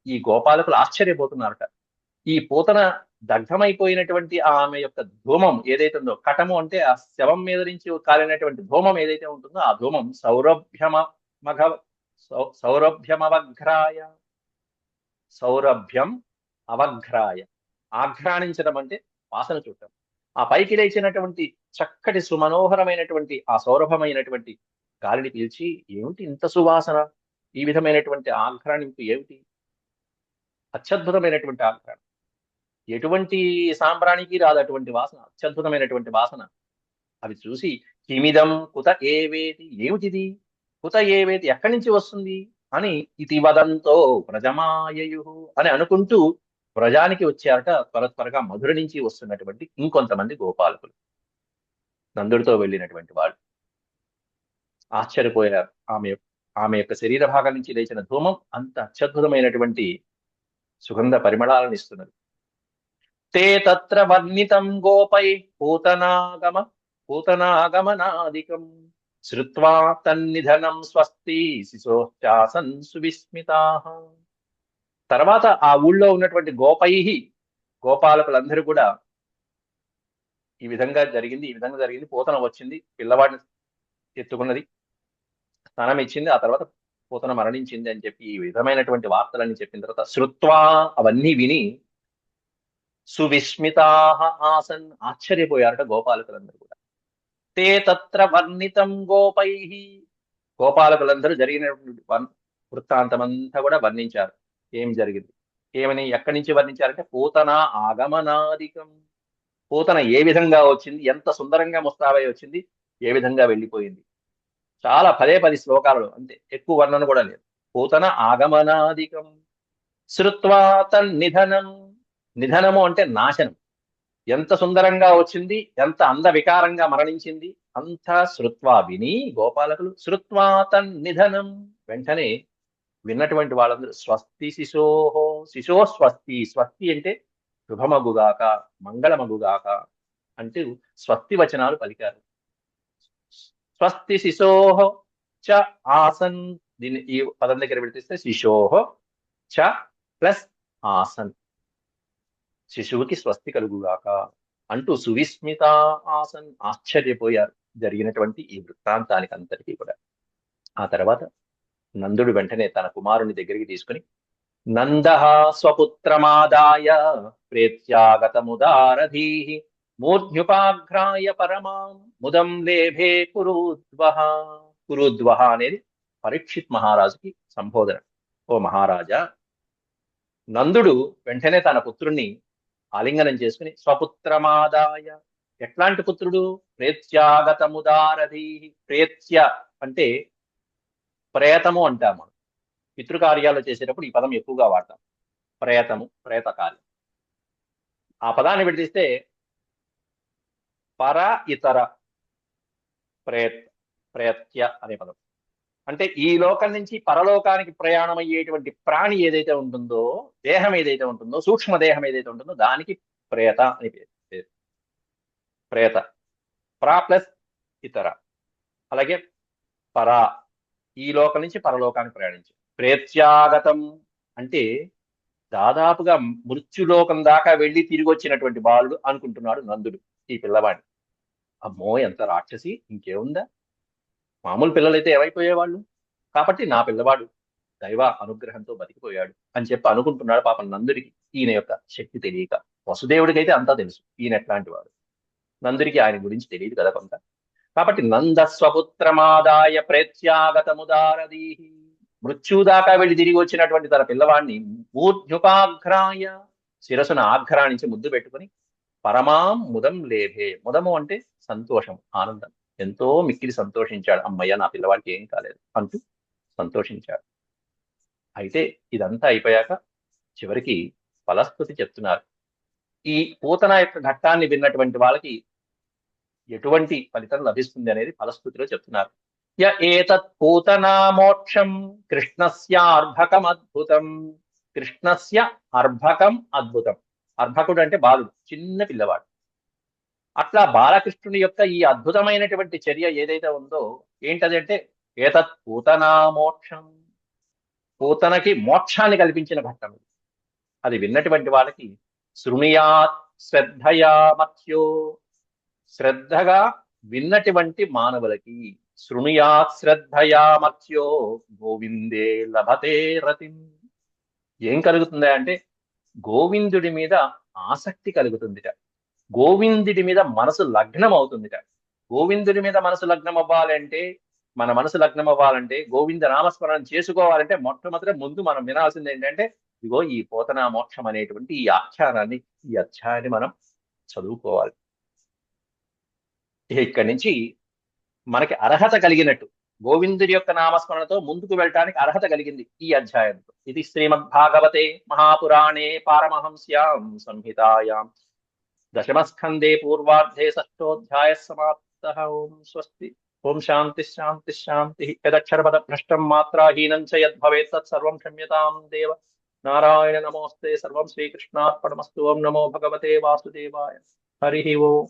ఈ గోపాలకులు ఆశ్చర్యపోతున్నారట. ఈ పూతన దగ్ధమైపోయినటువంటి ఆమె యొక్క ధూమం ఏదైతే ఉందో, కటము అంటే ఆ శవం మీద నుంచి కాలినటువంటి ధూమం ఏదైతే ఉంటుందో, ఆ ధూమం సౌరభ్యమవఘ్రాయ. సౌరభ్యం అవఘ్రాయ. ఆఘ్రాణించడం అంటే వాసన చూడటం. ఆ పైకి లేచినటువంటి చక్కటి సుమనోహరమైనటువంటి ఆ సౌరభమైనటువంటి గాలిని పీల్చి, ఏమిటి ఇంత సువాసన, ఈ విధమైనటువంటి ఆఘ్రాణింపు ఏమిటి, అత్యద్భుతమైనటువంటి ఆఘ్రాణం, ఎటువంటి సాంబ్రాణికి రాదు అటువంటి వాసన, అత్యద్భుతమైనటువంటి వాసన. అవి చూసి కిమిదం కుత ఏవేతి, ఏమిటిది, కుత ఏవేతి, ఎక్కడి నుంచి వస్తుంది అని ఇతి వదంతో ప్రజమాయయు అని అనుకుంటూ ప్రజానికి వచ్చారట. త్వరగా మధుర నుంచి వస్తున్నటువంటి ఇంకొంతమంది గోపాలకులు, నందుడితో వెళ్ళినటువంటి వాళ్ళు ఆశ్చర్యపోయారు. ఆమె యొక్క శరీర భాగం నుంచి లేచిన ధూమం అంత అత్యద్భుతమైనటువంటి సుగంధ పరిమళాలను ఇస్తున్నది. తే తత్ర వర్ణితం గోపై పూతనాగమనాదికం శ్రుత్వా తన్నిధనం స్వస్తి శిశోశ్చాసన్ సువిస్మితాః. తర్వాత ఆ ఊళ్ళో ఉన్నటువంటి గోపాలకులందరూ కూడా ఈ విధంగా జరిగింది, పూతన వచ్చింది, పిల్లవాడిని ఎత్తుకున్నది, స్నానం ఇచ్చింది, ఆ తర్వాత పూతన మరణించింది అని చెప్పి ఈ విధమైనటువంటి వార్తలన్నీ చెప్పిన తర్వాత శ్రుత్వా, అవన్నీ విని సువిస్మితాః ఆసన్, ఆశ్చర్యపోయారట గోపాలకులందరూ కూడా. తే తత్ర వర్ణితం గోపై, గోపాలకులందరూ జరిగినటువంటి వృత్తాంతమంతా కూడా వర్ణించారు. ఏం జరిగింది, ఏమని, ఎక్కడి నుంచి వర్ణించారంటే పూతన ఆగమనాదికం, పూతన ఏ విధంగా వచ్చింది, ఎంత సుందరంగా ముస్తాబై వచ్చింది, ఏ విధంగా వెళ్ళిపోయింది. చాలా 10 శ్లోకాలలో, అంతే, ఎక్కువ వర్ణన కూడా లేదు. పూతన ఆగమనాదికం శ్రుత్వా తన్నిధనం, నిధనము అంటే నాశనం, ఎంత సుందరంగా వచ్చింది, ఎంత అందవికారంగా మరణించింది, అంతా శ్రుత్వా విని గోపాలకులు, శ్రుత్వా తన్నిధనం, వెంటనే విన్నటువంటి వాళ్ళందరూ స్వస్తి శిశోహో, శిశో స్వస్తి, స్వస్తి అంటే శుభమగుగాక, మంగళమగుగాక అంటూ స్వస్తి వచనాలు పలికారు. స్వస్తి శిశోహో చ ఆసన్, దీన్ని ఈ పదం దగ్గర పెడితే శిశోహో చ ప్లస్ ఆసన్, శిశువుకి స్వస్తి కలుగుగాక అంటూ సువిస్మిత ఆసన్, ఆశ్చర్యపోయారు జరిగినటువంటి ఈ వృత్తాంతానికి అంతటికీ కూడా. ఆ తర్వాత నందుడు వెంటనే తన కుమారుని దగ్గరికి తీసుకుని, నందః స్వపుత్రమాదాయ ప్రేత్యాగతముదారధీః మూర్ధ్యుపాఘ్రాయ పరమాం ముదం లేభే కురుద్వహ అనేది పరీక్షిత్ మహారాజుకి సంబోధన. ఓ మహారాజా, నందుడు వెంటనే తన పుత్రుణ్ణి ఆలింగనం చేసుకుని స్వపుత్రమాదాయ, ఎట్లాంటి పుత్రుడు, ప్రేత్యాగతముదారధీః, ప్రేత్య అంటే ప్రేతము అంటాము, పితృకార్యాలు చేసేటప్పుడు ఈ పదం ఎక్కువగా వాడతాం, ప్రేతము, ప్రేతకార్యం. ఆ పదాన్ని విడదీస్తే పర ఇతర ప్రేత్య అనే పదం అంటే ఈ లోకం నుంచి పరలోకానికి ప్రయాణం అయ్యేటువంటి ప్రాణి ఏదైతే ఉంటుందో, దేహం ఏదైతే ఉంటుందో, సూక్ష్మ దేహం ఏదైతే ఉంటుందో దానికి ప్రేత అని పేరు. ప్రేత, ప్రా ప్లస్ ఇతర, అలాగే పరా, ఈ లోకం నుంచి పరలోకానికి ప్రయాణించి. ప్రేత్యాగతం అంటే దాదాపుగా మృత్యులోకం దాకా వెళ్ళి తిరిగి వచ్చినటువంటి బాలుడు అనుకుంటున్నాడు నందుడు ఈ పిల్లవాడిని. అమ్మో ఎంత రాక్షసి, ఇంకేముందా, మామూలు పిల్లలైతే ఏమైపోయేవాళ్ళు, కాబట్టి నా పిల్లవాడు దైవ అనుగ్రహంతో బతికిపోయాడు అని చెప్పి అనుకుంటున్నాడు పాపం నందుడికి. ఈయన యొక్క శక్తి తెలియక, వసుదేవుడికైతే అంతా తెలుసు ఈయన ఎట్లాంటి వాడు, నందుడికి ఆయన గురించి తెలియదు కదా కొంత. కాబట్టి నందస్వపుత్రమాదాయ ప్రేత్యాగతముదారధీః, మృత్యుదాకా వెళ్ళి తిరిగి వచ్చినటువంటి తన పిల్లవాడిని మూర్ధ్యుపాఘ్రాయ, శిరసును ఆఘ్రానించి ముద్దు పెట్టుకుని, పరమాం ముదం లేభే, ముదము అంటే సంతోషం, ఆనందం, ఎంతో మిక్కిలి సంతోషించాడు, అమ్మయ్య నా పిల్లవాడికి ఏం కాలేదు అంటూ సంతోషించాడు. అయితే ఇదంతా అయిపోయాక చివరికి ఫలశ్రుతి చెప్తున్నారు. ఈ పూతన యొక్క ఘట్టాన్ని విన్నటువంటి వాళ్ళకి ఎటువంటి ఫలితం లభిస్తుంది అనేది ఫలశ్రుతిలో చెప్తున్నారు. య ఏతత్ పూతనా మోక్షం కృష్ణస్యార్భకం అద్భుతం, కృష్ణస్య అర్భకం అద్భుతం, అర్భకుడు అంటే బాలుడు, చిన్న పిల్లవాడు. అట్లా బాలకృష్ణుని యొక్క ఈ అద్భుతమైనటువంటి చర్య ఏదైతే ఉందో ఏంటదంటే ఏతత్ పూతనా మోక్షం, పూతనకి మోక్షాన్ని కల్పించిన ఘట్టం. అది విన్నటువంటి వాళ్ళకి శృణుయాత్ శ్రద్ధయా మత్స్యో, శ్రద్ధగా విన్నటువంటి మానవులకి, శృణుయాత్ శ్రద్ధయా మర్త్యో గోవిందే లభతే రతిం. ఏం కలుగుతుందా అంటే గోవిందుడి మీద ఆసక్తి కలుగుతుందిట. గోవిందుడి మీద మనసు లగ్నం అవుతుందిట. గోవిందుడి మీద మనసు లగ్నం అవ్వాలంటే, మన మనసు లగ్నం అవ్వాలంటే, గోవింద నామస్మరణ చేసుకోవాలంటే మొట్టమొదటి ముందు మనం వినాల్సింది ఏంటంటే ఇగో ఈ పోతనా మోక్షం అనేటువంటి ఈ ఆఖ్యానాన్ని, ఈ అధ్యాయాన్ని మనం చదువుకోవాలి. ఇక్కడి నుంచి మనకి అర్హత కలిగినట్టు, గోవిందుడి యొక్క నామస్మరణతో ముందుకు వెళ్ళటానికి అర్హత కలిగింది ఈ అధ్యాయంతో. ఇది శ్రీమద్భాగవతే మహాపురాణే పారమహంస్యాం సంహితాయాం దశమస్కందే పూర్వార్ధే షష్ఠోऽధ్యాయः సమాప్తः. ఓం స్వస్తి. ఓం శాంతి శాంతి శాంతి. యదక్షరపద భ్రష్టం మాత్రాహీనం చ యద్భవేత్ తత్సర్వం క్షమ్యతాం దేవ. నారాయణ నమోస్తే. సర్వం శ్రీకృష్ణార్పణమస్తు. ఓం నమో భగవతే వాసుదేవాయ. హరి ఓం.